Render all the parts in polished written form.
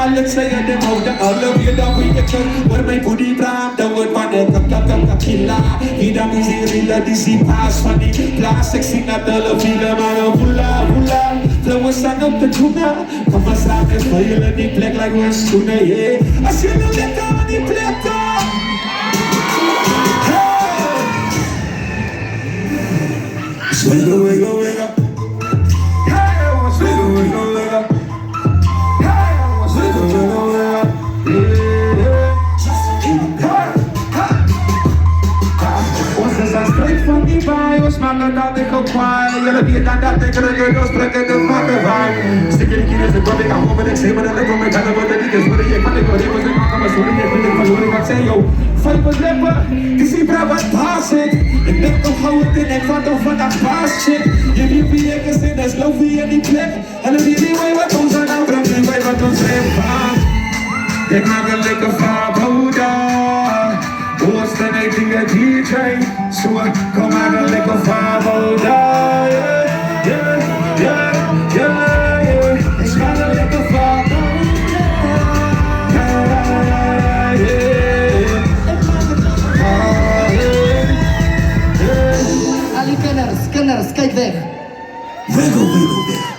Alle zeggen de houden, alle weer dat we je kunnen. Waar mijn booty praat, dan wordt van de killa. Hier dan is die rilla, die zie paas van die plaats. Ik zing naar de file, maar een hula. Flowers staan op de tuna. Kom maar staan en spelen die plek like we schoenen, yeah. Als je nou lekker aan die plek komt. Wiggle, wiggle, wiggle. Wiggle, wiggle, wiggle. Van die bios, maar dat ik ook kwaai. Jullie die dan dat ik er door spreken de vakken van. Stikken die kines, ik kom ik aan over, ik zeg maar dat ik kom met alle woorden die is voor de ik van ik hoor, ik was in maken, maar sorry, ik ben ik van jullie wat zei, yo. Vijf wat leppen, die zie bra wat paas ik. Ik denk toch hou het in, ik vat toch van dat paas shit. Jullie wie ik is in, dat is love in die plek. En dan jullie wij wat ons aan aanbrengen, en wij wat ons zijn van. Ik maak een lekker vaarboda. What's the name to your DJ? So come on and like a favo, yeah. It's kinda like a favo, yeah. Ali kenners, kijk weg. Wiggle, wiggle, wiggle.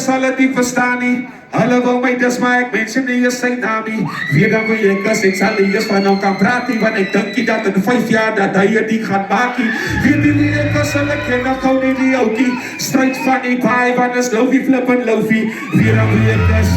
Alle die verstaan niet, alle wil mij dus maar ik mensen die is zijn naam niet. Wie dan wil je kus, ik zal eerst van hem kan praten, want ik denk je dat in 5 jaar dat hij je die gaat maken. Wie die wil je kus, en ik ken nog gewoon niet die ook. Strijd van die paai, want is lovie flippen lovie. Wie dan wil je kus,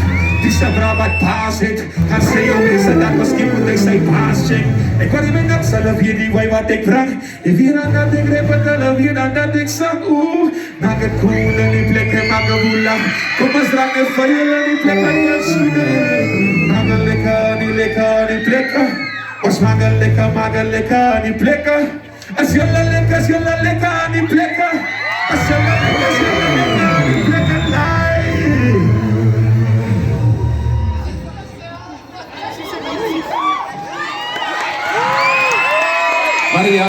die zijn bra wat paas het. Gaan ze jou missen, dat misschien moet ik zijn paas check. Ik word niet met zelf hier die way wat ik breng. Je wie dan dat ik repetellen, wie dan dat ik zang, oeh. Maak het cool in die plekken, maak het woela. Kom eens drank en vuil in die plekken, wat schoenen. Maak het lekker die plekken. Ons maak het lekker die plekken. Als jullie lekker aan die plekken. Als jullie lekker aan die plekken. Maria.